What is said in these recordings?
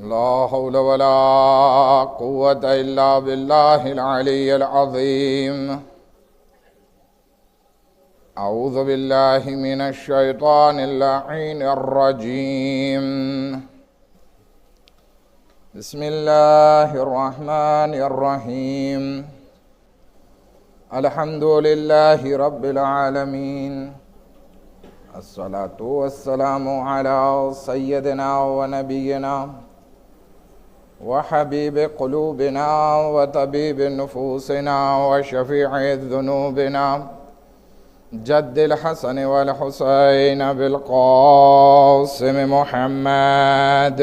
لا حول ولا قوة إلا بالله العلي العظيم. أعوذ بالله من الشيطان اللعين الرجيم. بسم الله الرحمن الرحيم. الحمد لله رب العالمين، الصلاة والسلام على سيدنا ونبينا وحبيب قلوبنا وطبيب نفوسنا وشفيع ذنوبنا جد الحسن والحسين بالقاسم محمد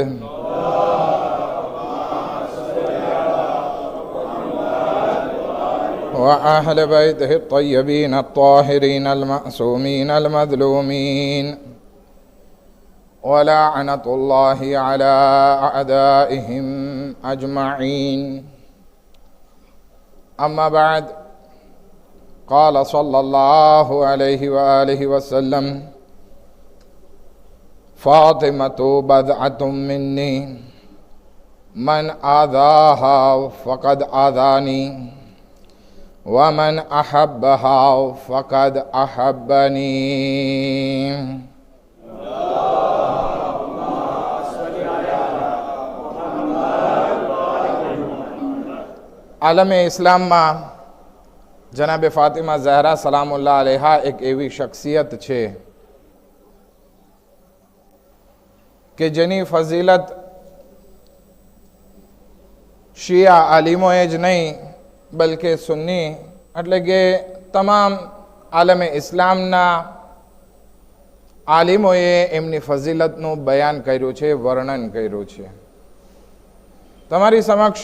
وأهل بيته الطيبين الطاهرين المعصومين المظلومين، ولعنة الله على أعدائهم أجمعين. أما بعد، قال صلى الله عليه وآله وسلم: فاطمة بضعة مني، من آذاها فقد آذاني، ومن أحبها فقد أحبني. આલમે ઇસ્લામમાં જનાબે ફાતિમા ઝહરા સલામુલ્લાહ અલૈહા એક એવી શખ્સિયત છે કે જેની ફઝીલત શિયા આલિમોએ જ નહીં બલકે સુન્ની એટલે કે તમામ આલમે ઇસ્લામના આલિમોએ એમની ફઝીલતનું બયાન કર્યું છે, વર્ણન કર્યું છે. તમારી સમક્ષ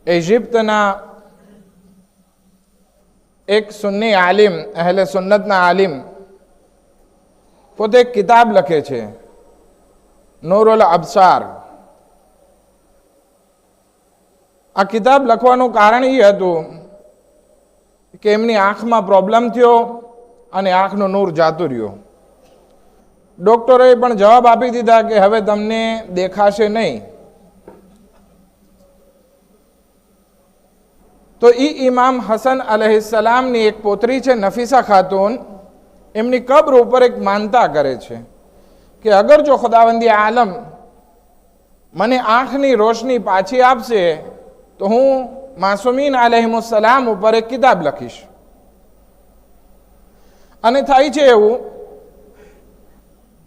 ઇજિપ્તના એક સુન્ની આલિમ, અહેલે સુન્નતના આલિમ, પોતે એક કિતાબ લખે છે, નૂરુલ અબસાર. આ કિતાબ લખવાનું કારણ એ હતું કે એમની આંખમાં પ્રોબ્લેમ થયો અને આંખનું નૂર જાતું રહ્યું. ડોક્ટરોએ પણ જવાબ આપી દીધા કે હવે તમને દેખાશે નહીં. તો ઇમામ હસન અલૈહિસ્સલામની એક પોતરી છે નફીસા ખાતુન, એમની કબ્ર ઉપર એક માનતા કરે છે કે અગર જો ખુદાવંદી આલમ મને આંખની રોશની પાછી આપશે તો હું માસુમીન અલૈહિસ્સલામ ઉપર એક કિતાબ લખીશ. અને થાય છે એવું,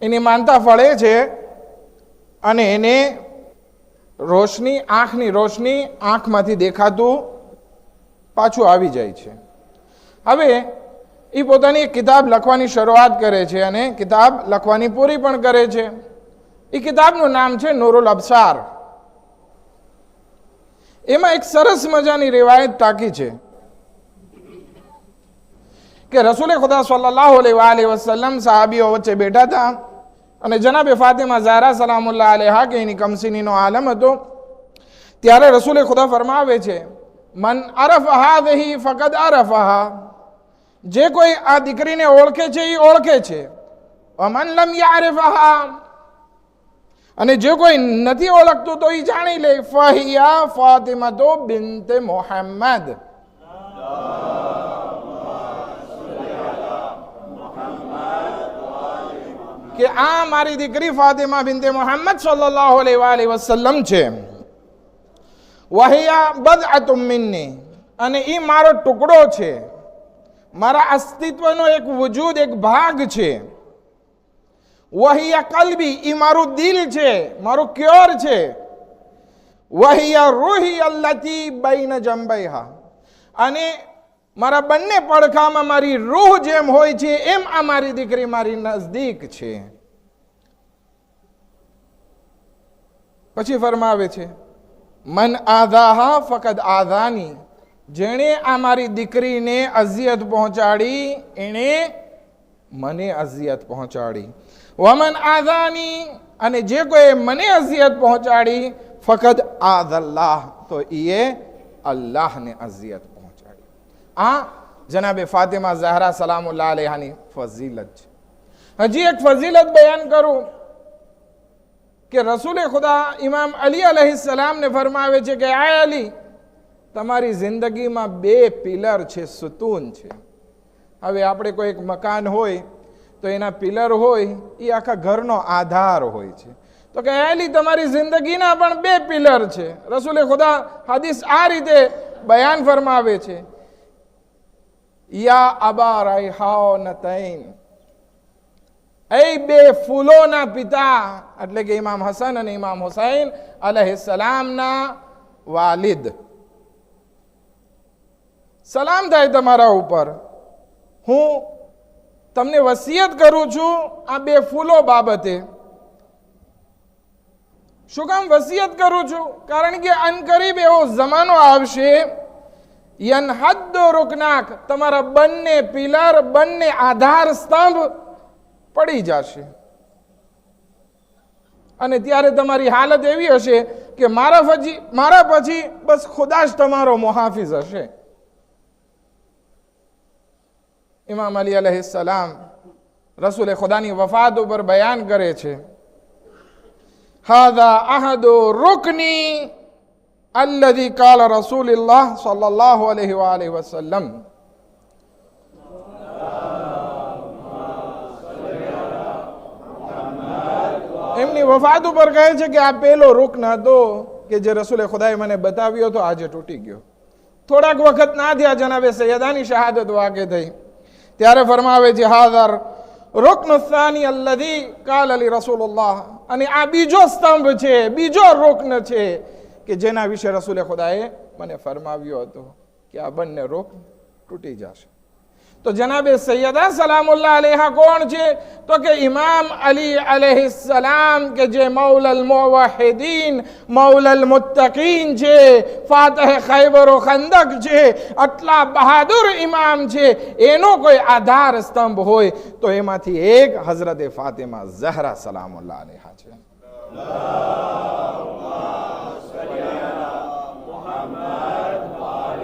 એની માનતા ફળે છે અને એને રોશની, આંખની રોશની આંખમાંથી દેખાતું પાછું આવી જાય છે. હવે એ પોતાની એક કિતાબ લખવાની શરૂઆત કરે છે અને કિતાબ લખવાની પૂરી પણ કરે છે. એ કિતાબનું નામ છે નૂરુલ અબસાર. એમાં એક સરસ મજાની રિવાયત ટાંકી છે કે રસૂલે ખુદા સલ્લલ્લાહુ અલૈહિ વસલ્લમ સાહાબીઓ વચ્ચે બેઠા હતા અને જનાબે ફાતિમા ઝહરા સલામુલ્લાહ અલૈહા કે એની કમસિનીનો આલમ હતો. ત્યારે રસૂલે ખુદા ફરમાવે છે: મન અરફ હાદહી ફકદ અરફહા, જે કોઈ આ દીકરીને ઓળખે છે એ ઓળખે છે. વમન લમ યઅરિફહા, અને જે કોઈ નથી ઓળખતું તો એ જાણી લે. ફહિયા ફાતિમતુ બિન્તે મુહમ્મદ, કે આ મારી દીકરી ફાતિમા બિન્તે મુહમ્મદ સલ્લલ્લાહુ અલૈહિ વસલ્લમ છે. વહિયા બદઅતુમ મિન્ની, અને એ મારો ટુકડો છે, મારા અસ્તિત્વનો એક વજૂદ, એક ભાગ છે. વહિયા કલ્બી, એ મારું દિલ છે, મારું ક્યોર છે. વહિયા રૂહી અલ્લતી બૈન જંબૈહા, અને મારા બંને પડખામાં મારી રૂહ જેમ હોય છે એમ આ મારી દીકરી મારી નજદીક છે. પછી ફરમાવે છે: મન આધાહા ફકદ આધાની, જેણે આ મારી દીકરીને અઝિયત પહોંચાડી એણે મને અઝિયત પહોંચાડી. વમન આધાની, અને જે કોઈ મને અઝિયત પહોંચાડી ફકદ આદલ્લાહ, તો એ અલ્લાહને અઝિયત પહોંચાડી. આ જનાબે ફાતિમા ઝહરા સલામુલ્લાહ અલૈહાની ફઝીલત છે. હજી એક ફઝીલત બયાન કરું કે રસૂલે ખુદા ઇમામ અલી અલૈહિસ્સલામને ફરમાવે છે કે આ અલી, તમારી જિંદગીમાં બે પિલર છે, સુતૂન છે. હવે આપણે કોઈ એક મકાન હોય તો એના પિલર હોય એ આખા ઘરનો આધાર હોય છે. તો કે અલી, તમારી જિંદગીના પણ બે પિલર છે. રસૂલે ખુદા હદીસ આ રીતે બયાન ફરમાવે છે, યા અબા રૈહાનતૈન, એ બે ફૂલોના પિતા, એટલે કે ઇમામ હસન અને ઇમામ હુસૈન અલૈહિસ્સલામના વાલિદ, સલામ થાય તમારા ઉપર. હું તમને વસિયત કરું છું આ બે ફૂલો બાબતે. શું કામ વસિયત કરું છું? કારણ કે અનકરીબ એવો જમાનો આવશે, યનહદ્દુ રુકનાક, તમારા બંને પિલર, બંને આધાર સ્તંભ પડી જશે. અને ત્યારે તમારી હાલત એવી હશે કે મારા પછી બસ ખુદા જ તમારો મુહાફિઝ હશે. ઇમામ અલી અલૈહિસ્સલામ રસૂલે ખુદાની વફાત ઉપર બયાન કરે છે, હાદા અહદુ રુકની અલ્લઝી કાલ રસૂલુલ્લાહ સલ્લલ્લાહુ અલૈહિ વઆલિહિ વસલ્લમ. એમની વફાત ઉપર કહે છે કે આ પેલો રૂકન હતો કે જે રસૂલે ખુદાએ મને બતાવ્યો હતો, આજે તૂટી ગયો. થોડાક વખત ના થયા જનાબે સૈયદાની શહાદત વાકે થઈ, ત્યારે ફરમાવે છે, હાદર રુકન સાની અલ્લઝી કાલ અલી રસૂલુલ્લાહ, અને આ બીજો સ્તંભ છે, બીજો રૂકન છે કે જેના વિશે રસૂલે ખુદાએ મને ફરમાવ્યો હતો કે આ બંને રૂકન તૂટી જશે. તો જનાબે સૈયદા સલામુલ્લાહ અલૈહા કોણ છે? તો કે ઇમામ અલી અલૈહિસ્સલામ, કે જે મૌલલ મુવહિદીન, મૌલલ મુત્તકીન છે, ફાતહ ખૈબર વ ખંદક છે, આટલા બહાદુર ઇમામ છે. એનો કોઈ આધાર સ્તંભ હોય તો એમાંથી એક હઝરતે ફાતિમા ઝહરા સલામુલ્લાહ અલૈહા છે.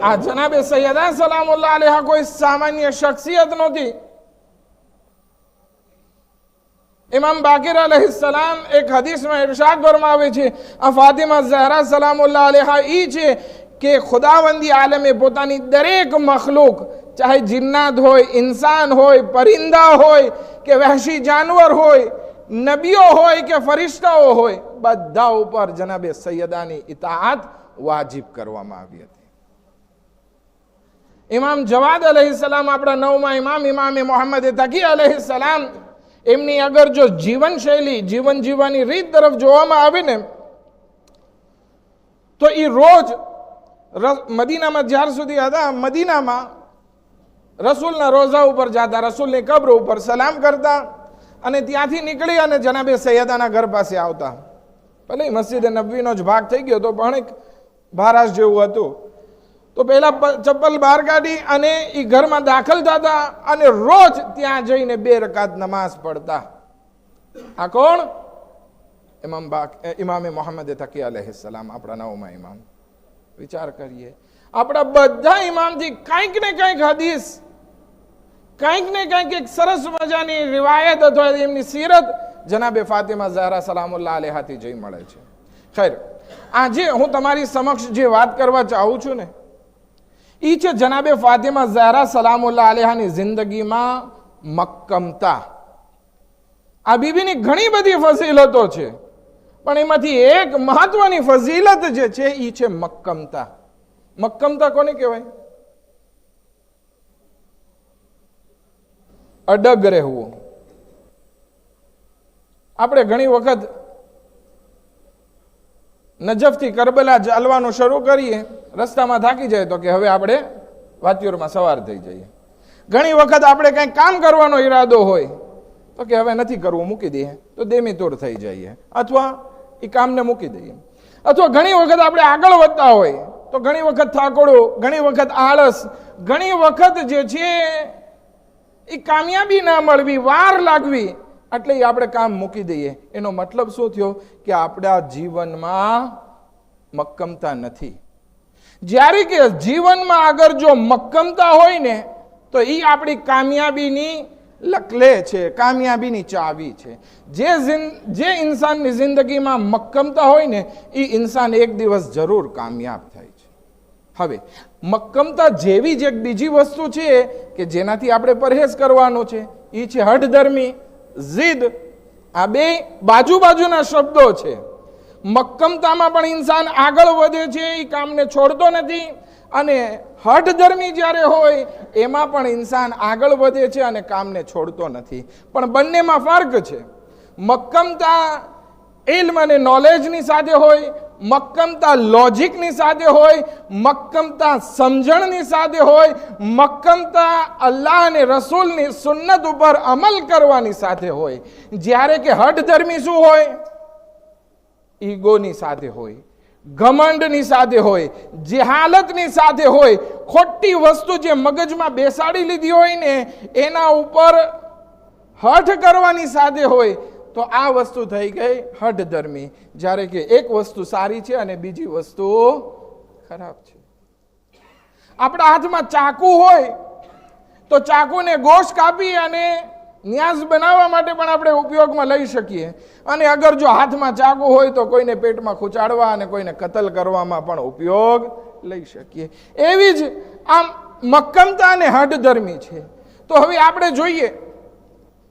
આ જનાબે સૈયદા સલામુલ્લાહ અલૈહા કોઈ સામાન્ય શખ્સિયત નહોતી. ઇમામ બાકિર અલૈહિસ્સલામ એક હદીસમાં ઇરશાદ ફરમાવે છે, આ ફાતિમા ઝહરા સલામુલ્લાહ અલૈહા ઈ છે કે ખુદાવંદી આલમે પોતાની દરેક મખલુક, ચાહે જિન્નાત હોય, ઇન્સાન હોય, પરિંદા હોય કે વહેશી જાનવર હોય, નબીઓ હોય કે ફરિશ્તાઓ હોય, બધા ઉપર જનાબે સૈયદાની ઇતાઅત વાજિબ કરવામાં આવી હતી. ઇમામ જવાદ અલૈહિસ્સલામ, આપણા નવમા ઇમામ, ઇમામે મોહમ્મદ તકી અલૈહિસ્સલામ, એમની અગર જો જીવન શૈલી, જીવન જીવવાની રીત તરફ જોવામાં આવે ને, તો એ રોજ મદીનામાં જ્યાર સુધી હતા, મદીનામાં રસૂલના રોઝા ઉપર જતા, રસૂલની કબ્ર ઉપર સલામ કરતા, અને ત્યાંથી નીકળી અને જનાબે સૈયદાના ઘર પાસે આવતા. ભલે મસ્જિદ નબવીનો જ ભાગ થઈ ગયો તો પણ એક ભારાસ જેવું હતું. તો પહેલા ચપ્પલ બહાર કાઢી અને એ ઘરમાં દાખલ થતા અને રોજ ત્યાં જઈને 2 રકાત નમાઝ પડતા. આ કોણ? ઇમામે મોહમ્મદ તકી અલૈહિસ્સલામ, આપણા નવમા ઇમામ. વિચાર કરીએ, આપણા બધા ઇમામથી કંઈક ને કંઈક હદીસ, કંઈક ને કંઈક એક સરસ મજાની રિવાયત અથવા એમની સીરત જનાબે ફાતિમા ઝહરા સલામુલ્લાહ અલૈહાથી જોઈ મળે છે. ખૈર, આજે હું તમારી સમક્ષ જે વાત કરવા ચાહું છું ને, ઈ છે જનાબે ફાતિમા ઝહરા સલામુલ્લાહ અલૈહાની જિંદગીમાં મક્કમતા. આ બીબીની ઘણી બધી ફઝીલતો છે, પણ એમાંથી એક મહત્વની ફઝીલત જે છે ઈ છે મક્કમતા. મક્કમતા કોને કહેવાય? અડગ રહેવું. આપણે ઘણી વખત નજફથી કરબલા ચાલવાનું શરૂ કરીએ, રસ્તામાં થાકી જાય તો કે હવે આપણે વાત્યોરમાં સવાર થઈ જઈએ. ઘણી વખત આપણે કંઈક કામ કરવાનો ઈરાદો હોય તો કે હવે નથી કરવું, મૂકી દઈએ, તો દેમીતોડ થઈ જઈએ અથવા એ કામને મૂકી દઈએ. અથવા ઘણી વખત આપણે આગળ વધતા હોય તો ઘણી વખત થાકોડો, ઘણી વખત આળસ, ઘણી વખત જે છે એ કામયાબી ના મળવી, વાર લાગવી, એટલે આપણે કામ મૂકી દઈએ. એનો મતલબ શું થયો કે આપણા જીવનમાં મક્કમતા નથી. જ્યારે કે જીવનમાં અગર જો મક્કમતા હોય ને તો એ આપણી કામયાબીની લકલે છે, કામયાબીની ચાવી છે. જે ઇન્સાનની જિંદગીમાં મક્કમતા હોય ને એ ઇન્સાન એક દિવસ જરૂર કામયાબ થાય છે. હવે મક્કમતા જેવી જ એક બીજી વસ્તુ છે કે જેનાથી આપણે પરહેજ કરવાનો છે, એ છે હઠધર્મી, જીદ. આ બે બાજુના શબ્દો છે. મક્કમતામાં પણ ઇન્સાન આગળ વધે છે, એ કામને છોડતો નથી, અને હઠધર્મી જ્યારે હોય એમાં પણ ઇન્સાન આગળ વધે છે અને કામને છોડતો નથી. પણ બંનેમાં ફર્ક છે. મક્કમતા ઇલ્મ અને નોલેજની સાથે હોય, મક્કમતા લોજિકની સાથે હોય, મક્કમતા સમજણની સાથે હોય, મક્કમતા અલ્લાહ અને રસૂલની સુન્નત ઉપર અમલ કરવાની સાથે હોય. જ્યારે કે હઠધર્મી શું હોય? ઈગોની સાથે હોય, ઘમંડની સાથે હોય, જેહાલતની સાથે હોય, ખોટી વસ્તુ જે મગજમાં બેસાડી લીધી હોય ને એના ઉપર હઠ કરવાની સાથે હોય, તો આ વસ્તુ થઈ ગઈ હઠધર્મી. જ્યારે કે એક વસ્તુ સારી છે અને બીજી વસ્તુ ખરાબ છે. આપણા હાથમાં ચાકુ હોય તો ચાકુને ગોશ કાપી અને ન્યાઝ બનાવવા માટે પણ આપણે ઉપયોગમાં લઈ શકીએ, અને અગર જો હાથમાં ચાકુ હોય તો કોઈને પેટમાં ખૂંચાડવા અને કોઈને કતલ કરવામાં પણ ઉપયોગ લઈ શકીએ. એવી જ આમ મક્કમતા અને હઠધર્મી છે. તો હવે આપણે જોઈએ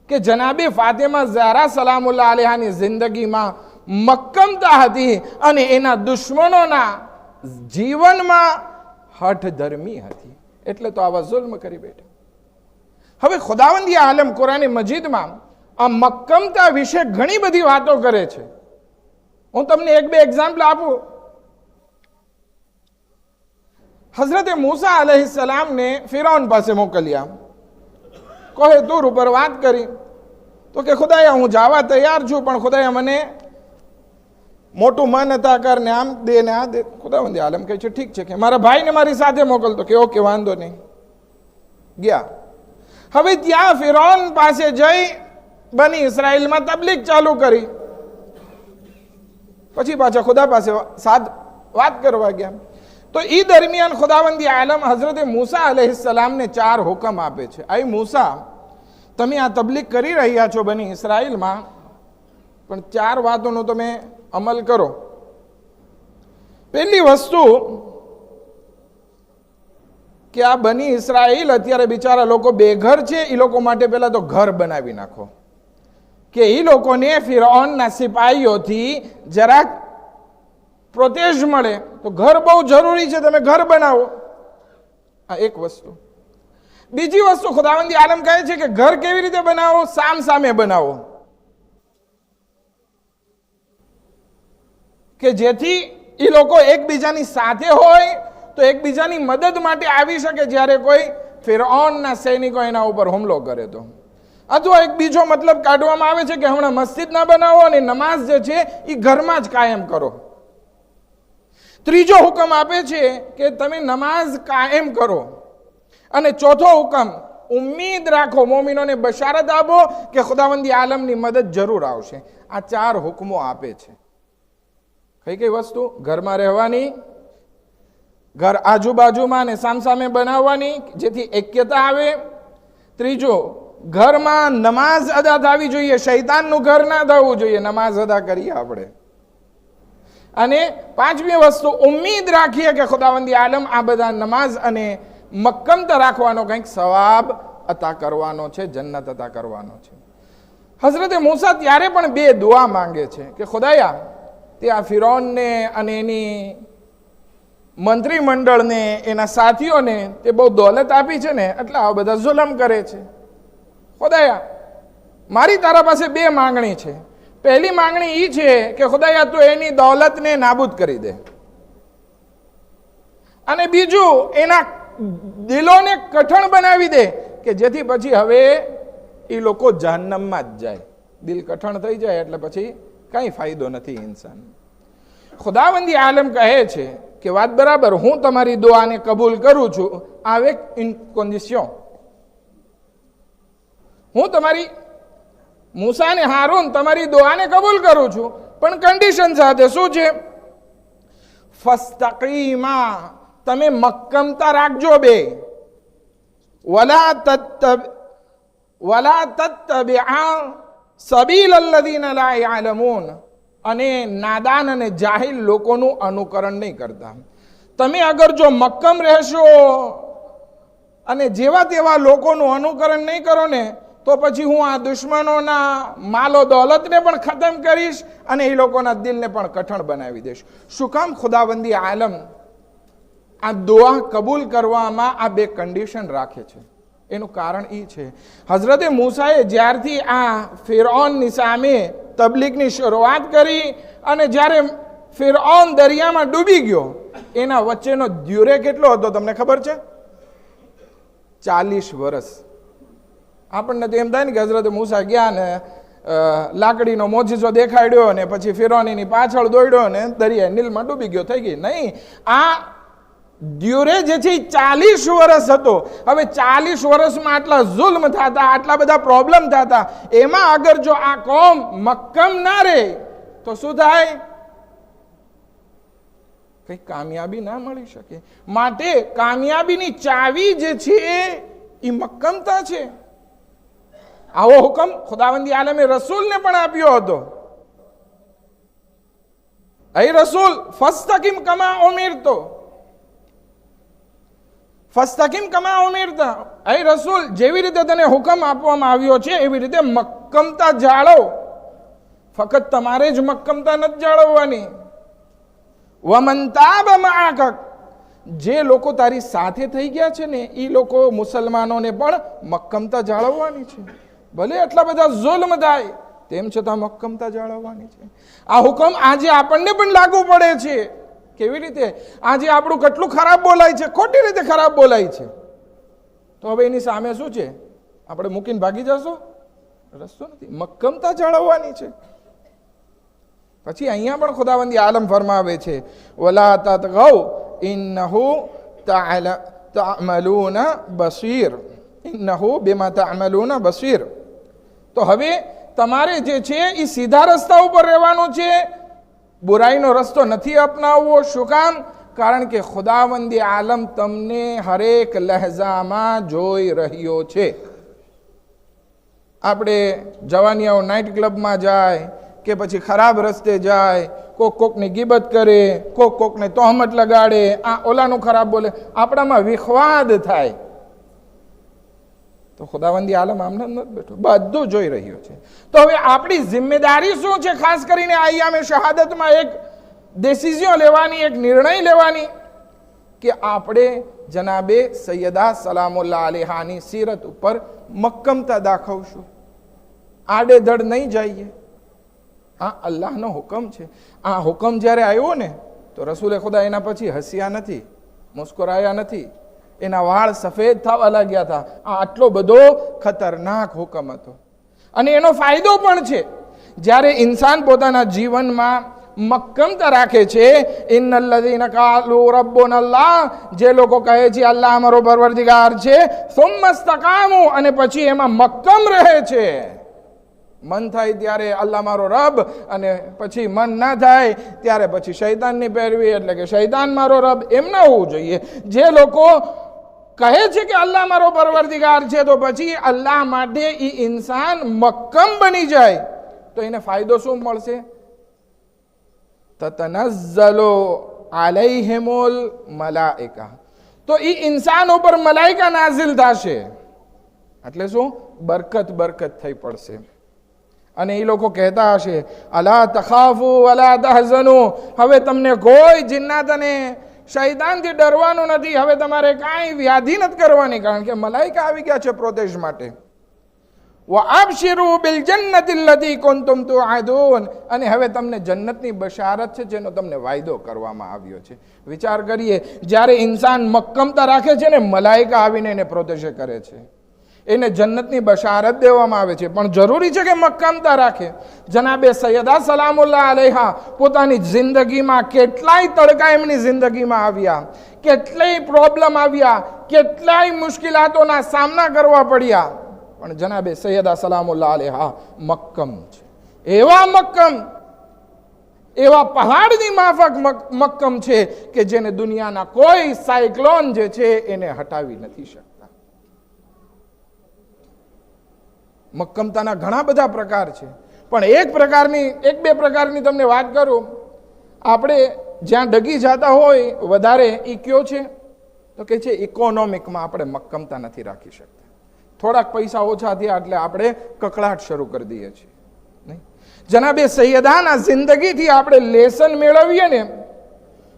કે જનાબે ફાતિમા ઝહરા સલામુલ્લાહ અલૈહાની જિંદગીમાં મક્કમતા હતી અને એના દુશ્મનોના જીવનમાં હઠધર્મી હતી, એટલે તો આવા જુલ્મ કરી બેઠા. હવે ખુદાવંદી આલમ કુરાન મજીદમાં આ મક્કમતા વિશે ઘણી બધી વાતો કરે છે. હું તમને એક બે એક્ઝામ્પલ આપું. હઝરત મૂસા અલૈહિસ્સલામને ફિરૌન પાસે મોકલ્યા, કોહે તૂર ઉપર વાત કરી તો કે ખુદાયા હું જવા તૈયાર છું, પણ ખુદાયા મને મોટું મન હતા કર ને આમ દે ને આ દે. ખુદાવંદી આલમ કહે છે ઠીક છે, કે મારા ભાઈને મારી સાથે મોકલતો. કે ઓકે વાંધો નહીં. ગયા. હવે ત્યાં ફિરૌન પાસે જઈ બની ઇસ્રાઈલમાં તબલીગ ચાલુ કરી. પછી પાછા ખુદા પાસે વાત કરવા ગયા. તો એ દરમિયાન ખુદાવંદી આલમ હઝરત મૂસા અલૈહિસ્સલામને 4 હુકમ આપે છે. આઈ મૂસા, તમે આ તબલીગ કરી રહ્યા છો બની ઇસ્રાઈલમાં, પણ 4 વાતોનો તમે અમલ કરો. પહેલી વસ્તુ કે આ બની ઇસ્રાઈલ અત્યારે બિચારા લોકો બેઘર છે, એ લોકો માટે પહેલા તો ઘર બનાવી નાખો, કે એ લોકોને ફિરૌનના સિપાહીઓથી જરાક પ્રોટેજ મળે. તો ઘર બહુ જરૂરી છે, તમે ઘર બનાવો. આ એક વસ્તુ. બીજી વસ્તુ ખુદાવંદી આલમ કહે છે કે ઘર કેવી રીતે બનાવો? સામ સામે બનાવો, કે જેથી એ લોકો એકબીજાની સાથે હોય તો એકબીજાની મદદ માટે આવી શકે જ્યારે કોઈ ફિરૌનના સૈનિકો એના ઉપર હુમલો કરે તો. અથવા એક બીજો મતલબ કાઢવામાં આવે છે કે હમણાં મસ્જિદ ના બનાવો અને નમાઝ જે છે એ ઘરમાં જ કાયમ કરો. ત્રીજો હુકમ આપે છે કે તમે નમાઝ કાયમ કરો. અને ચોથો હુકમ, ઉમ્મીદ રાખો, મોમિનોને બશારત આપો કે ખુદાવંદી આલમની મદદ જરૂર આવશે. આ 4 હુકમો આપે છે. કઈ કઈ વસ્તુ? ઘરમાં રહેવાની, ઘર આજુબાજુમાં ને સામસામે બનાવવાની જેથી એક્યતા આવે. ત્રીજો, ઘરમાં નમાઝ અદા થવી જોઈએ, શૈતાનનું ઘર ના થવું જોઈએ, નમાઝ અદા કરીએ આપણે. અને 5મી વસ્તુ, ઉમ્મીદ રાખીએ કે ખુદાવંદી આલમ આ બધા નમાઝ અને મક્કમતા રાખવાનો કંઈક સવાબ અતા કરવાનો છે, જન્નત અતા કરવાનો છે. હઝરત મૂસા ત્યારે પણ 2 દુઆ માંગે છે કે ખુદાયા, તે આ ફિરૌનને અને એની મંત્રીમંડળને, એના સાથીઓને તે બહુ દોલત આપી છે ને, એટલે આ બધા જુલમ કરે છે. ખુદાયા, મારી તારા પાસે 2 માંગણી છે. પહેલી માંગણી એ છે કે ખુદાયા તું એની દોલતને નાબૂદ કરી દે, અને બીજું એના દિલોને કઠણ બનાવી દે કે જેથી પછી હવે એ લોકો જહન્નમમાં જ જાય. દિલ કઠણ થઈ જાય એટલે પછી કઈ ફાયદો નથી ઇન્સાન. ખુદાવંદી આલમ કહે છે કે વાત બરાબર, હું તમારી દુઆને કબૂલ કરું છું, avec une condition. હું તમારી મૂસા અને હારૂન તમારી દુઆને કબૂલ કરું છું, પણ કન્ડિશન સાથે. શું છે? ફસ્તકીમા, તમે મક્કમતા રાખજો બે. વલા વલા તત્તબિઆ સબીલ અલ્લઝીના લા યઅલમૂન, અને નાદાન અને જાહિલ લોકોનું અનુકરણ નહીં કરતા. તમે અગર જો મક્કમ રહેશો અને જેવા તેવા લોકોનું અનુકરણ નહીં કરો ને, તો પછી હું આ દુશ્મનોના માલો દોલતને પણ ખતમ કરીશ અને એ લોકોના દિલને પણ કઠણ બનાવી દઈશ. શું કામ? ખુદાવંદી આલમ આ દુઆ કબૂલ કરવામાં આ બે કન્ડિશન રાખે છે. એનું કારણ એ છે, હઝરતે મૂસાએ જ્યારથી આ ફિરૌનની સામે તબલીગની શરૂઆત કરી અને જ્યારે ફિરૌન દરિયામાં ડૂબી ગયો, એના વચ્ચેનો દ્યુરે કેટલો હતો તમને ખબર છે? 40 વર્ષ. આપણને તો એમ થાય ને કે હઝરતે મૂસા ગયા ને લાકડીનો મોજીસો દેખાડ્યો ને પછી ફિરૌનની પાછળ દોડ્યો ને દરિયા નીલમાં ડૂબી ગયો, થઈ ગઈ. નહીં, આ ડ્યુરે જે છે 40 વર્ષ હતો. હવે 40 વર્ષમાં આટલા જુલ્મ થતા, આટલા બધા પ્રોબ્લેમ થતા, એમાં અગર જો આ કોમ મક્કમ ના રહે તો શું થાય? કઈ કામયાબી ના મળી શકે. માટે કામયાબીની ચાવી જે છે એ મક્કમતા છે. આવો હુકમ ખુદાવંદી આલમે રસૂલને પણ આપ્યો હતો. એ રસૂલ ફસ્તકિમ કમા ઉમિરતો, ફસ્તકિમ કમા ઉમિરતા. એ રસૂલ, જેવી રીતે તને હુકમ આપવામાં આવ્યો છે એવી રીતે મક્કમતા જાળવ. ફક્ત તમારે જ મક્કમતા નથી જાળવવાની. વમન તાબ મઆક, જે લોકો તારી સાથે થઈ ગયા છે ને એ લોકો મુસલમાનોને પણ મક્કમતા જાળવવાની છે. ભલે આટલા બધા જુલ્મ થાય તેમ છતાં મક્કમતા જાળવવાની છે. આ હુકમ આજે આપણને પણ લાગુ પડે છે. કેવી રીતે? આજે આપણું કેટલું ખરાબ બોલાય છે, ખોટી રીતે ખરાબ બોલાય છે. તો હવે એની સામે શું છે? આપણે મૂકીને ભાગી જશો? રસ્તો નથી. મક્કમતા જાળવવાની છે. પછી અહીંયા પણ ખુદાવંદી આલમ ફરમાવે છે, વલા તતગૌ ઇન્નહુ તઅમલુના બસીર, ઇન્નહુ બિમા તઅમલુના બસીર. તો હવે તમારે જે છે એ સીધા રસ્તા ઉપર રહેવાનું છે, બુરાઈનો રસ્તો નથી અપનાવવો. શું કામ? કારણ કે ખુદાવંદી આલમ તમને હરેક લહેજામાં જોઈ રહ્યો છે. આપણે જવાનિયાઓ નાઇટ ક્લબમાં જાય કે પછી ખરાબ રસ્તે જાય, કોકની ગીબત કરે, કોકને તોહમત લગાડે, આ ઓલાનું ખરાબ બોલે, આપણામાં વિખવાદ થાય. તો ખુદાવંદી આલમ આમને નથી બેઠો, બધું જોઈ રહ્યો છે. તો હવે આપણી જિમ્મેદારી શું છે? ખાસ કરીને આયામે શહાદતમાં એક ડિસિઝન લેવાની, એક નિર્ણય લેવાની કે આપણે જનાબે સૈયદા સલામુલ્લાહ અલૈહાની સીરત ઉપર મક્કમતા દાખવશું, આડેધડ નહીં જઈએ. આ અલ્લાહનો હુકમ છે. આ હુકમ જ્યારે આવ્યો ને તો રસૂલે ખુદા એના પછી હસ્યા નથી, મુસ્કરાયા નથી, એના વાળ સફેદ થવા લાગ્યા હતા. આ આટલો બધો ખતરનાક હુકમ હતો. અને એનો ફાયદો પણ છે. જ્યારે ઇન્સાન પોતાના જીવનમાં મક્કમતા રાખે છે, ઇન્નલ્લઝીના કાલુ રબ્બુનલ્લાહ, જે લોકો કહે છે અલ્લાહ અમારો પરવરદિગાર છે, સુમ્મા ઇસ્તકામુ, અને પછી એમાં મક્કમ રહે છે. મન થાય ત્યારે અલ્લાહ મારો રબ, અને પછી મન ના થાય ત્યારે પછી શૈતાનની પેરવી, એટલે કે શૈતાન મારો રબ. એમ ના હોવું જોઈએ. જે લોકો કહે છે કે અલ્લાહ મારો પરવરદિગાર છે, તો પછી અલ્લાહ માટે એ ઇન્સાન મક્કમ બની જાય તો એને ફાયદો શું મળશે? તતનઝ્ઝલુ અલૈહિમુલ મલાઇકા, તો એ ઇન્સાન ઉપર મલાઈકા નાઝિલ થશે. એટલે શું? બરકત થઈ પડશે. અને એ લોકો કહેતા હશે, અલા તખાફુ વલા તહઝનુ, હવે તમને કોઈ જિન્નાત અને શૈતાનથી ડરવાનું નથી, હવે તમારે કાંઈ વ્યાધિ નથી કરવાની, કારણ કે મલાઈકા આવી ગયા છે પ્રોટેજ માટે. વઅબશિરુ બિલ જન્નતિ અલ્લતી કુન્તુમ તુઆદૂન, અને હવે તમને જન્નતની બશારત છે જેનો તમને વાયદો કરવામાં આવ્યો છે. વિચાર કરીએ, જ્યારે ઇન્સાન મક્કમતા રાખે છે ને, મલાઈકા આવીને એને પ્રોટેજ કરે છે, એને જન્નતની બશારત દેવામાં આવે છે. પણ જરૂરી છે કે મક્કમતા રાખે. જનાબે સૈયદા સલામુલ્લાહ અલૈહા પોતાની જિંદગીમાં કેટલાય તડકા એમની જિંદગીમાં આવ્યા, કેટલાય પ્રોબ્લેમ આવ્યા, કેટલાય મુશ્કેલાતોના સામના કરવા પડ્યા, પણ જનાબે સૈયદા સલામુલ્લાહ અલૈહા મક્કમ છે. એવા મક્કમ, એવા પહાડની માફક મક્કમ છે કે જેને દુનિયાના કોઈ સાયક્લોન જે છે એને હટાવી નથી શકતા. મક્કમતાના ઘણા બધા પ્રકાર છે, પણ એક બે પ્રકારની તમને વાત કરું. આપણે જ્યાં ડગી જતા હોય વધારે એ કયો છે તો કે છે ઇકોનોમિકમાં આપણે મક્કમતા નથી રાખી શકતા. થોડાક પૈસા ઓછા થયા એટલે આપણે કકળાટ શરૂ કરી દઈએ છીએ. નહીં, જનાબે સૈયદાના જિંદગીથી આપણે લેસન મેળવીએ ને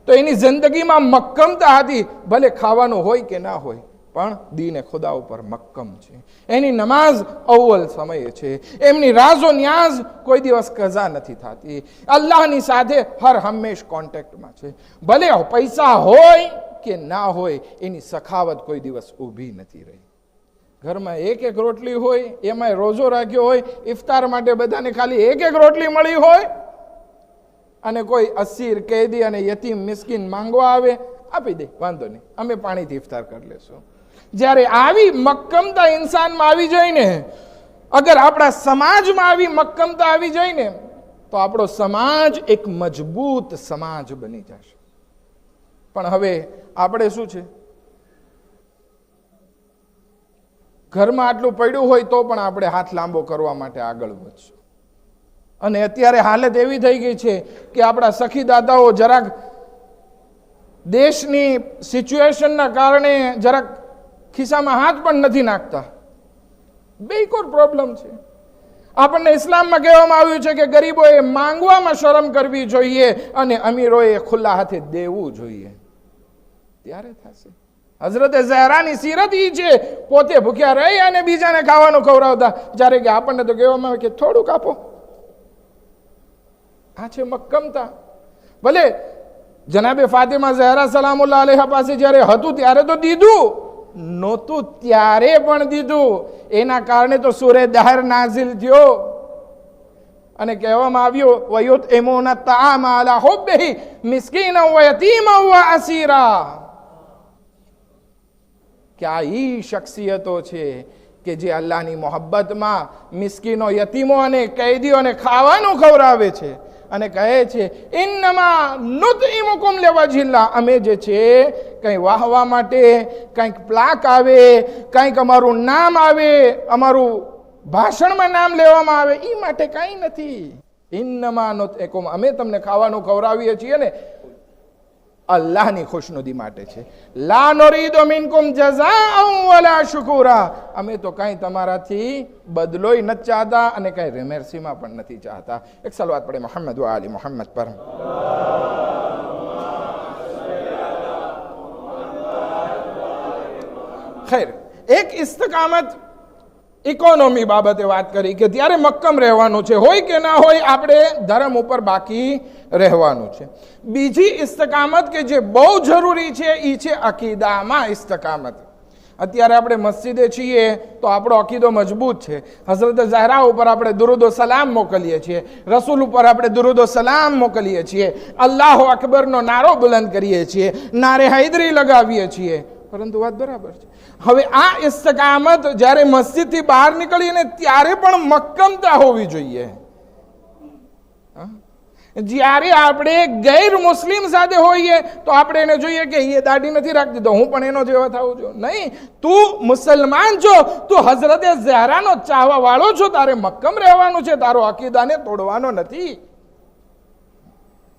તો એની જિંદગીમાં મક્કમતા હતી. ભલે ખાવાનું હોય કે ના હોય, પણ દીને ખુદા ઉપર મક્કમ છે. એની નમાઝ અવ્વલ સમયે છે. એમની રાઝો ન્યાઝ કોઈ દિવસ કઝા નથી થતી. અલ્લાહની સાથે હર હંમેશ કોન્ટેક્ટમાં છે. ભલે પૈસા હોય કે ના હોય, એની સખાવત કોઈ દિવસ ઊભી નથી રહી. ઘરમાં એક રોટલી હોય, એમાં રોજો રાખ્યો હોય, ઇફતાર માટે બધાને ખાલી એક રોટલી મળી હોય, અને કોઈ અસીર, કેદી અને યતીમ મિસ્કીન માંગવા આવે, આપી દે, વાંધો નહીં, અમે પાણીથી ઇફતાર કરી લેશું. જ્યારે આવી મક્કમતા ઇન્સાનમાં આવી જાય ને, અગર આપણા સમાજમાં આવી મક્કમતા આવી જાય ને, તો આપણો સમાજ એક મજબૂત સમાજ બની જશે. પણ હવે આપણે શું છે, ઘરમાં આટલું પડ્યું હોય તો પણ આપણે હાથ લાંબો કરવા માટે આગળ વધશું. અને અત્યારે હાલત એવી થઈ ગઈ છે કે આપણા સખી દાદાઓ જરાક દેશની સિચ્યુએશનના કારણે જરાક ખિસ્સામાં હાથ પણ નથી નાખતા. બેકોર પ્રોબ્લેમ છે. આપણને ઇસ્લામમાં કહેવામાં આવ્યું છે કે ગરીબોએ માંગવામાં શરમ કરવી જોઈએ અને અમીરોએ ખુલ્લા હાથે દેવું જોઈએ. ત્યારે થશે. હઝરત ઝહરાની સીરત ઈ છે, પોતે ભૂખ્યા રહી અને બીજાને ખાવાનું ખવડાવતા, જ્યારે કે આપણને તો કહેવામાં આવે કે થોડુંક આપો. આ છે મક્કમતા. ભલે જનાબે ફાતિમા ઝહરા સલામુલ્લાહ અલૈહા પાસે જ્યારે હતું ત્યારે તો દીધું, નહોતું ત્યારે પણ દીધું. એના કારણે તો સૂરે દહર નાઝિલ થયો અને કહેવામાં આવ્યું વયુતઇમૂના તઆમ અલા હુબ્બિહી મિસ્કીના વ યતીમા વ અસીરા. કે આ ઈ શખ્સિયતો છે કે જે અલ્લાહની મોહબ્બતમાં મિસ્કીનો, યતીમો અને કેદીઓને ખાવાનું ખવડાવે છે અને કહે છે ઇન્નમા નુતઇમુકુમ લિવજહિલ્લાહ. અમે જે છે કંઈ વાહવા માટે, કંઈક પ્લાક આવે, કંઈક અમારું નામ આવે, અમારું ભાષણમાં નામ લેવામાં આવે, એ માટે કંઈ નથી. ઇન્નમા નુતઇમુકુમ, અમે તમને ખાવાનું ખવડાવીએ છીએ ને અલ્લાહની ખુશનુદી માટે છે. લા નુરીદુ મિનકુમ જઝાઅન વલા શુકુરા. અમે તો કંઈ તમારાથી બદલોય નથી ચાહતા અને કંઈ રેમેરસીમાં પણ નથી ચાહતા. એક સલવાત પડે મોહમ્મદ વ આલી મોહમ્મદ પર. ખેર, એક ઇસ્તકામત ઇકોનોમી બાબતે વાત કરી કે ત્યારે મક્કમ રહેવાનું છે, હોય કે ના હોય આપણે ધર્મ ઉપર બાકી રહેવાનું છે. બીજી ઇસ્તકામત કે જે બહુ જરૂરી છે એ છે અકીદામાં ઇસ્તકામત. અત્યારે આપણે મસ્જિદે છીએ તો આપણો અકીદો મજબૂત છે. હઝરત ઝહરા ઉપર આપણે દુરૂદ સલામ મોકલીએ છીએ, રસૂલ ઉપર આપણે દુરૂદ સલામ મોકલીએ છીએ, અલ્લાહુ અકબરનો નારો બુલંદ કરીએ છીએ, નારે હૈદરી લગાવીએ છીએ. પરંતુ વાત બરાબર છે. હવે આ ઇસ્તકામત જ્યારે મસ્જિદથી બહાર નીકળીએ ને ત્યારે પણ મક્કમતા હોવી જોઈએ. જ્યારે આપણે ગૈર મુસ્લિમ સાથે હોઈએ તો આપણે એને જોઈએ કે એ દાઢી નથી રાખતી તો હું પણ એનો જેવા થવું જોઈએ. નહીં, તું મુસલમાન છો, તું હઝરતે ઝહરાનો ચાહવા વાળો છો, તારે મક્કમ રહેવાનું છે, તારો અકીદાને તોડવાનો નથી.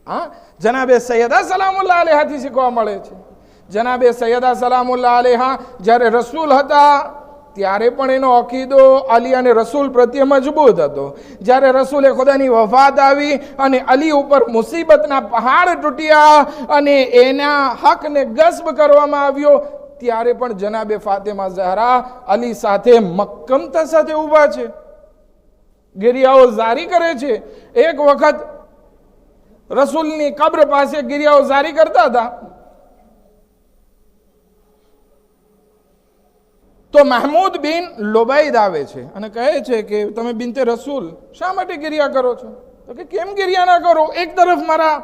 હા, જનાબે સૈયદા સલામુલ્લાહ અલૈહાથી શીખવા મળે છે. જનાબે સૈયદા સલામુલ્લાહ અલૈહા જ્યારે રસૂલ હતા ત્યારે પણ એનો અકીદો અલી અને રસૂલ પ્રત્યે મજબૂત હતો. જ્યારે રસૂલે ખુદાની વફાત આવી અને અલી ઉપર મુસીબતના પહાડ તૂટ્યા અને એના હકને ગસ્બ કરવામાં આવ્યો, ત્યારે પણ જનાબે ફાતિમા ઝહરા અલી સાથે મક્કમતા સાથે ઊભા છે, ગિરિયાઓ જારી કરે છે. એક વખત રસૂલની કબ્ર પાસે ગિરિયાઓ જારી કરતા હતા તો મહમૂદ બિન લુબૈદ આવે છે અને કહે છે કે તમે બિનતે રસૂલ શા માટે ગિરિયા કરો છો? તો કે કેમ ગિરિયા ના કરો? એક તરફ મારા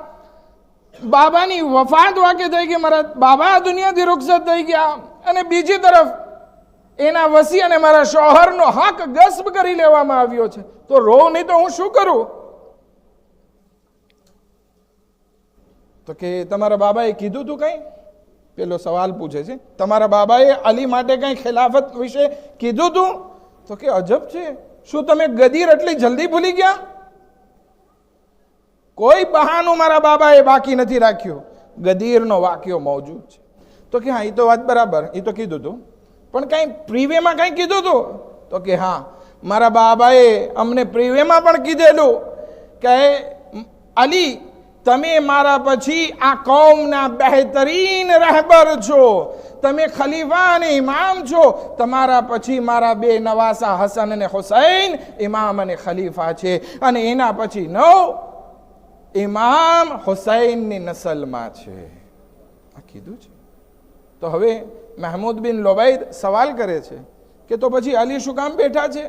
બાબાની વફાત વાકે થઈ ગઈ, મારા બાબા આ દુનિયાથી રૂખસત થઈ ગયા, અને બીજી તરફ એના વસી અને મારા શોહરનો હક ગસ્બ કરી લેવામાં આવ્યો છે, તો રો નહીં તો હું શું કરું? તો કે તમારા બાબાએ કીધું તું કઈ? પેલો સવાલ પૂછે છે, તમારા બાબાએ અલી માટે કઈ ખિલાફત વિશે કીધું તું? તો કે અજબ છે, શું તમે ગદીર એટલી જલ્દી ભૂલી ગયા? કોઈ બહાનું મારા બાબાએ બાકી નથી રાખ્યું. ગદીરનો વાક્યો મોજૂદ છે. તો કે હા, એ તો વાત બરાબર, એ તો કીધું હતું, પણ કઈ પ્રીવેમાં કઈ કીધું હતું? તો કે હા, મારા બાબાએ અમને પ્રીવેમાં પણ કીધેલું કે અલી, તમે મારા પછી આ કૌમના બહેતરીન રહેબર છો, તમે ખલીફા અને ઇમામ છો. તમારા પછી મારા બે નવાસા હસન અને હુસૈન ઇમામ અને ખલીફા છે, અને એના પછી ઇમામ હુસૈનની નસલમાં છે. આ કીધું છે. તો હવે મહમૂદ બિન લુબૈદ સવાલ કરે છે કે તો પછી અલી શું કામ બેઠા છે?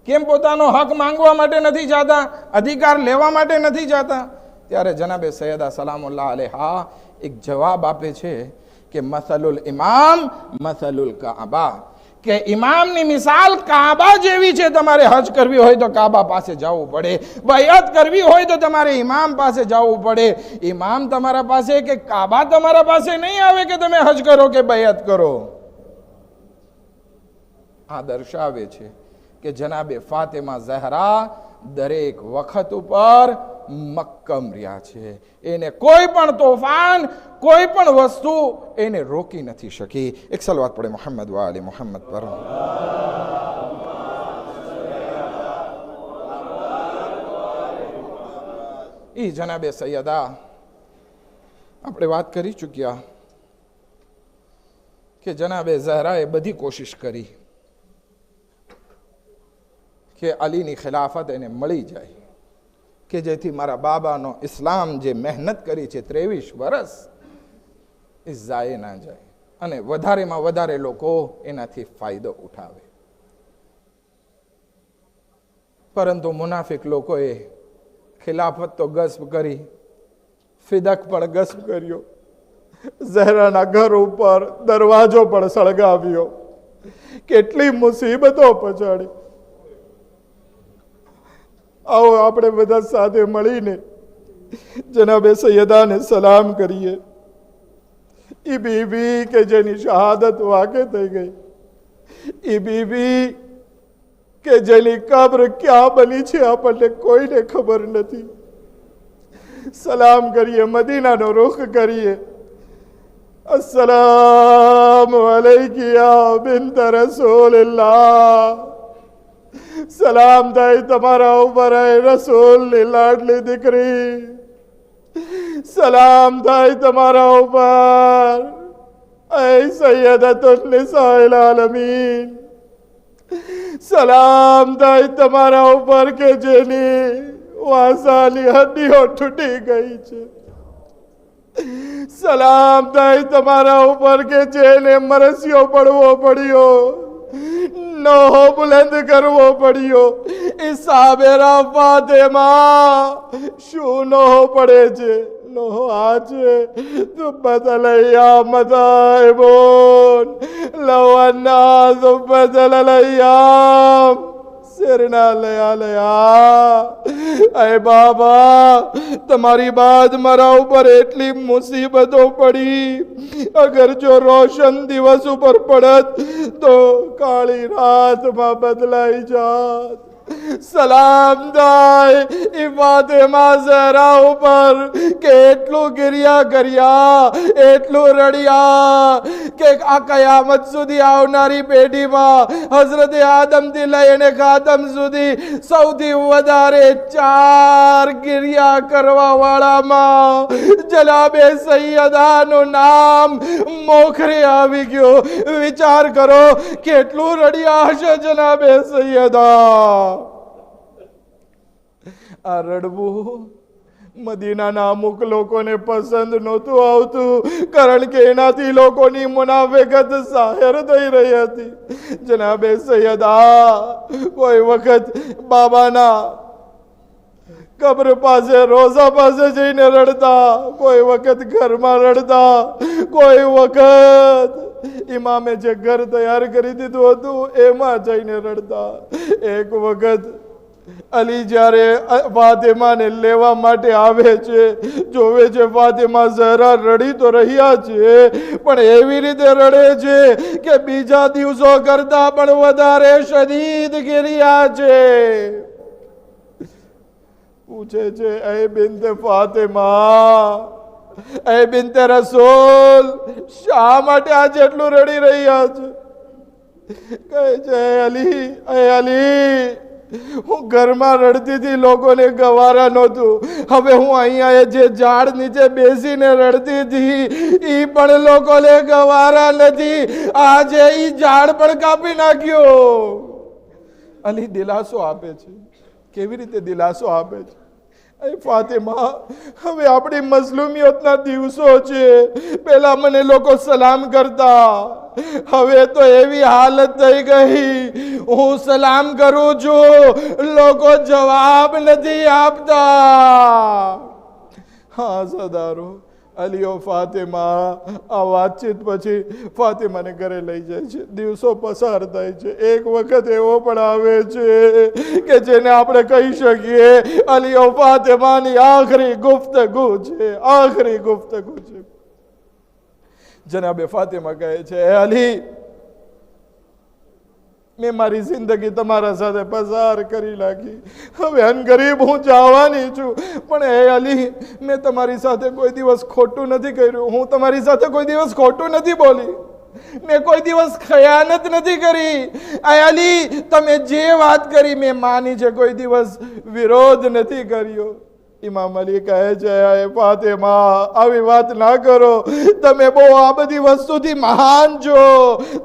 કેમ પોતાનો હક માંગવા માટે નથી જાતા, અધિકાર લેવા માટે નથી જાતા? ત્યારે જનાબે સૈયદા સલામુલ્લાહ અલૈહા એક જવાબ આપે છે કે મસલુલ ઇમામ મસલુલ કાબા, કે ઇમામની મિસાલ કાબા જેવી છે. તમારે હજ કરવી હોય તો કાબા પાસે જવું પડે, બૈઅત કરવી હોય તો તમારે ઇમામ પાસે જવું પડે. ઇમામ તમારા પાસે કે કાબા તમારા પાસે નહીં આવે કે તમે હજ કરો કે બૈઅત કરો. આ દર્શાવે છે કે જનાબે ફાતિમા ઝહરા દરેક વખત ઉપર મક્કમ રહ્યા છે. એને કોઈ પણ તોફાન, કોઈ પણ વસ્તુ એને રોકી નથી શકી. એક સલવાત પડે મોહમ્મદ વાલે મોહમ્મદ પર. એ જનાબે સૈયદા આપણે વાત કરી ચૂક્યા કે જનાબે ઝહરાએ બધી કોશિશ કરી કે અલીની ખિલાફત એને મળી જાય, કે જેથી મારા બાબાનો ઇસ્લામ જે મહેનત કરી છે 23 વર્ષ એ ઝાય ના જાય અને વધારેમાં વધારે લોકો એનાથી ફાયદો ઉઠાવે. પરંતુ મુનાફિક લોકોએ ખિલાફત તો ગસ્બ કરી, ફિદક પણ ગસ્બ કર્યો, ઝહરાના ઘર ઉપર દરવાજો પણ સળગાવ્યો, કેટલી મુસીબતો પહોંચાડી. આવો આપણે બધા સાથે મળીને જનાબે સૈયદાને સલામ કરીએ. એ બીબી કે જેની શહાદત વાકે થઈ ગઈ, એ બીબી કે જેની કબ્ર ક્યાં બની છે આપણને કોઈને ખબર નથી. સલામ કરીએ, મદીનાનો રૂખ કરીએ. અસ્સલામુ અલૈકી યા બિન્ટ રસૂલિલ્લાહ. સલામ થાય તમારા ઉપર રસૂલની લાડલી દીકરી. સલામ થાય તમારા ઉપર એ સૈયદતુન નિસાઇલ આલમીન. સલામ થાય તમારા ઉપર કે જેની વાસાની હડ્ડીઓ તૂટી ગઈ છે. સલામ થાય તમારા ઉપર કે જેને મરસિયો પડવો પડ્યો, નોહો બુલંદ કરવો પડ્યો. એ સાબેરા ફાતિમા શું નોહો પડે છે? નોહો આ છે ثبت الأيام مذاهبون لو أنها ثبت الأيام سرنا لياليها. અય બાબા, તમારી બાદ મારા ઉપર એટલી મુસીબતો પડી, અગર જો રોશન દિવસ ઉપર પડત તો કાળી રાતમાં બદલાઈ જાત. સલામ થાય એ ફાતિમા ઝહરા ઉપર કે એટલું ગિર્યા કર્યા, એટલું રડ્યા કે આ કયામત સુધી આવનારી પેઢીમાં હઝરત આદમથી લઈને ખાતમ સુધી સૌથી વધારે 4 ગિર્યા કરવા વાળામાં જનાબે સૈયદાનું નામ મોખરે આવી ગયો. વિચાર કરો કેટલું રડ્યા હશે જનાબે સૈયદા. આ રડવું મદીનાના અમુક લોકોને પસંદ નહોતું આવતું, કારણ કે એનાથી લોકોની મુનાફિકત જાહેર થઈ રહી હતી. જનાબે સૈયદા કોઈ વખત બાબાના કબ્ર પાસે, રોઝા પાસે જઈને રડતા, કોઈ વખત ઘરમાં રડતા, કોઈ વખત ઇમામે જે ઘર તૈયાર કરી દીધું હતું એમાં જઈને રડતા. એક વખત અલી જ્યારે ફાતિમાને લેવા માટે આવે છે, જોવે છે ફાતિમા ઝહરા રડી તો રહ્યા છે, પણ એવી રીતે રડે છે કે બીજા દિવસો કરતા પણ વધારે શદીદ ગિર્યા છે. પૂછે છે, એ બિન્તે ફાતિમા, એ બિન્તે રસૂલ, શા માટે આ જેટલું રડી રહ્યા છે? કહે છે, અલી, હું ઘરમાં રડતી હતી, લોકોને ગવારા નહોતું. હવે હું અહીંયા જે ઝાડ નીચે બેસીને રડતી હતી એ પણ લોકોને ગવારા નથી. આજે એ ઝાડ પણ કાપી નાખ્યો. અલી દિલાસો આપે છે. કેવી રીતે દિલાસો આપે છે? ફાતિમા, હવે આપણી મઝલુમિયતના દિવસો છે. પેલા મને લોકો સલામ કરતા, હવે તો એવી હાલત થઈ ગઈ, હું સલામ કરું છું, લોકો જવાબ નથી આપતા. હા સદારો, અલીઓ ફાતિમા આ વાતચીત પછી ફાતિમાને ઘરે લઈ જાય છે. દિવસો પસાર થાય છે. એક વખત એવો પણ આવે છે કે જેને આપણે કહી શકીએ અલીઓ ફાતિમાની આખરી ગુફ્તગુ છે. આખરી ગુફ્તગુ છે. જનાબે ફાતિમા કહે છે, અલી, મેં મારી જિંદગી તમારા સાથે પસાર કરી નાખી, હવે અનગરીબ હું જવાની છું, પણ હે અલી, મેં તમારી સાથે કોઈ દિવસ ખોટું નથી કર્યું. હું તમારી સાથે કોઈ દિવસ ખોટું નથી બોલી. મેં કોઈ દિવસ ખયાનત નથી કરી. અલી, તમે જે વાત કરી મેં માની છે, કોઈ દિવસ વિરોધ નથી કર્યો. ઇમામ અલી કહે છે, ફાતિમા, આવી વાત ના કરો. તમે બહુ આ બધી વસ્તુથી મહાન છો.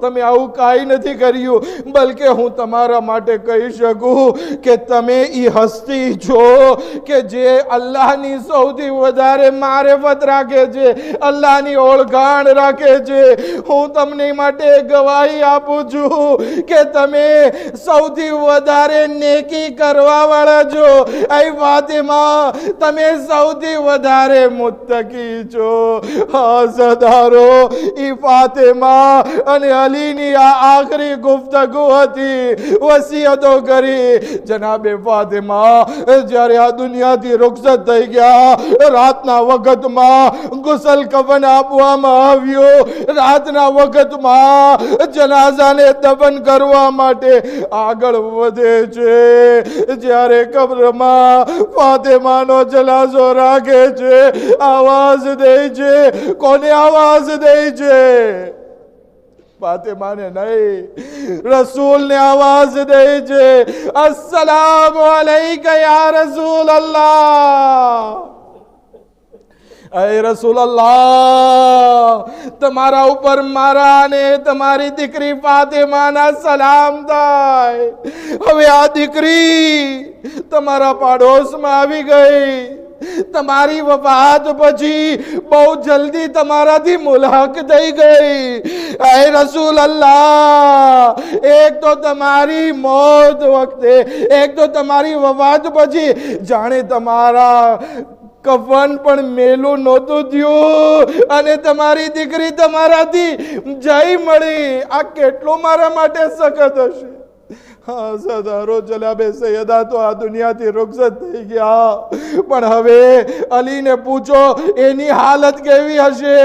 તમે આવું કાંઈ નથી કર્યું. બલકે હું તમારા માટે કહી શકું કે તમે એ હસ્તી છો કે જે અલ્લાહની સૌથી વધારે મારિફત રાખે છે, અલ્લાહની ઓળખાણ રાખે છે. હું તમને માટે ગવાહી આપું છું કે તમે સૌથી વધારે નેકી કરવા વાળા છો. એ ફાતિમા, તમે સૌથી વધારે મુત્તકી છો. હા સદારો, ઈ ફાતિમા અને અલીની આ આખરી ગુફ્તગુ હતી, વસિયતો કરી. જનાબે ફાતિમા જ્યારે આ દુનિયાથી રૂખસત થઈ ગયા, રાતના વખતમાં ગુસલ કફન આપવામાં આવ્યો. રાતના વખતમાં જનાઝાને દફન કરવા માટે આગળ વધે છે. જ્યારે કબ્રમાં ફાતિમાનો જનાઝો રાખે છે, આવાજ દે છે. કોને આવાજ દે છે? ફાતિમાને નહીં, રસૂલને આવાજ દે છે. અસ્સલામુ અલૈકા યા રસૂલ અલ્લાહ. અય રસૂલ અલ્લાહ, તમારા ઉપર મારા અને તમારી દીકરી ફાતિમાના સલામ થાય. હવે આ દીકરી તમારા પાડોશમાં આવી ગઈ. તમારી વફાત પછી બહુ જલ્દી તમારાથી મુલાક થઈ ગઈ. એ રસૂલ અલ્લાહ, એક તો તમારી મોત વખતે, એક તો તમારી વફાત પછી જાણે તમારા કફન પણ મેલું નહોતું થયું અને તમારી દીકરી તમારાથી જય મળી. આ કેટલું મારા માટે સખત હશે. હા સદારો, જનાબે સૈયદા તો આ દુનિયાથી રૂખસત થઈ ગયા, પણ હવે અલીને પૂછો એની હાલત કેવી હશે.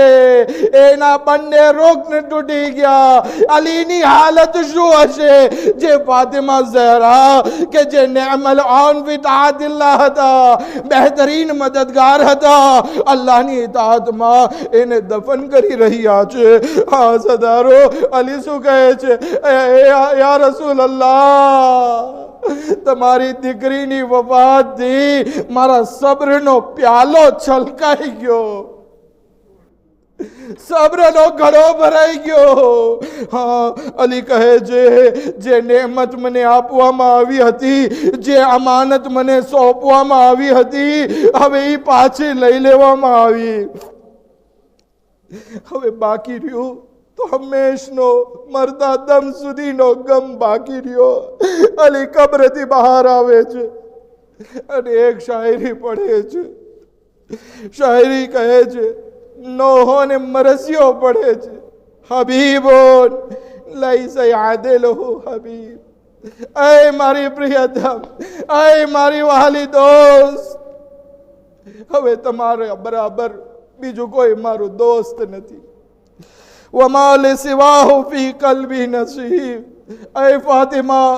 એના બંને રોગ તૂટી ગયા. અલીની હાલત શું હશે? જે ફાતિમા ઝહરા કે જે નિઅમલ આન ફી તાઅતિલ્લાહ હતા, બહેતરીન મદદગાર હતા, અલ્લાહની ઇતાઅતમાં એને દફન કરી રહ્યા છે. હા સદારો, અલી શું કહે છે? યા રસૂલ અલ્લાહ, તમારી દીકરીની વફાતથી મારા સબ્રનો પ્યાલો છલકાઈ ગયો, સબ્રનો ઘડો ભરાઈ ગયો. હા, અલી કહે છે, જે નેમત મને આપવામાં આવી હતી, જે અમાનત મને સોંપવામાં આવી હતી, હવે એ પાછી લઈ લેવામાં આવી. હવે બાકી રહ્યું તો હંમેશનો મરતા દમ સુધીનો ગમ બાકી રહ્યો. અલી કબ્રથી બહાર આવે છે અને એક શાયરી પડે છે. શાયરી કહે છે, નોહોને મરસિયો પડે છે. હબીબોન લૈસ યાદલુહુ હબીબ, એ મારી પ્રિયતમ, એ મારી વહાલી દોસ્ત, હવે તમારે બરાબર બીજું કોઈ મારું દોસ્ત નથી. વમા લિસિવાહુ ફી કલ્બી નસીબ. એ ફાતિમા,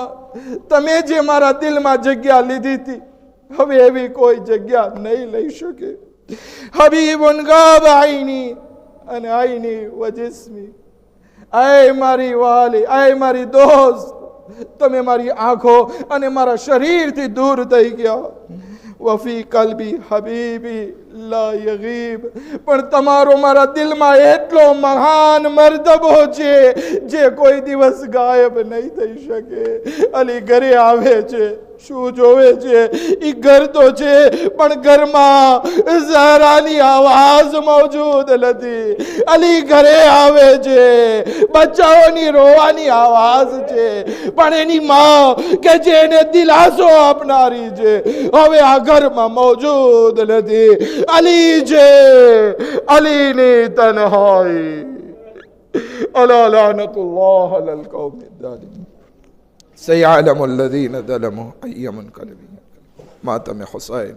તમે જે મારા દિલમાં જગ્યા લીધી હતી, હવે એવી કોઈ જગ્યા નહીં લઈ શકે. હબીબુન ગાબ આઈની અને આઈની વ જિસ્મી. એ મારી વાલી, એ મારી દોસ્ત, તમે મારી આંખો અને મારા શરીરથી દૂર થઈ ગયા. વફી કલ્બી હબીબી લા યગીબ. પણ તમારો મારા દિલમાં એટલો મહાન મર્તબો છે જે કોઈ દિવસ ગાયબ નહીં થઈ શકે. અલી ઘરે આવે છે, શું જોવે છે? એ ઘર તો છે, પણ ઘરમાં ઝહરાની આવાજ મોજૂદ નથી. અલી ઘરે આવે છે, બચ્ચાઓની રોવાની આવાજ છે, પણ એની માં કે જેને દિલાસો આપનારી છે હવે આ ઘરમાં મોજૂદ નથી. અલી છે, અલીની તન્હાઈ. અલા લાનતુલ્લાહ અલલ કૌમિ ઝાલિમીન. سيعلم الذين ظلموا أي منقلب. ماتم حسين.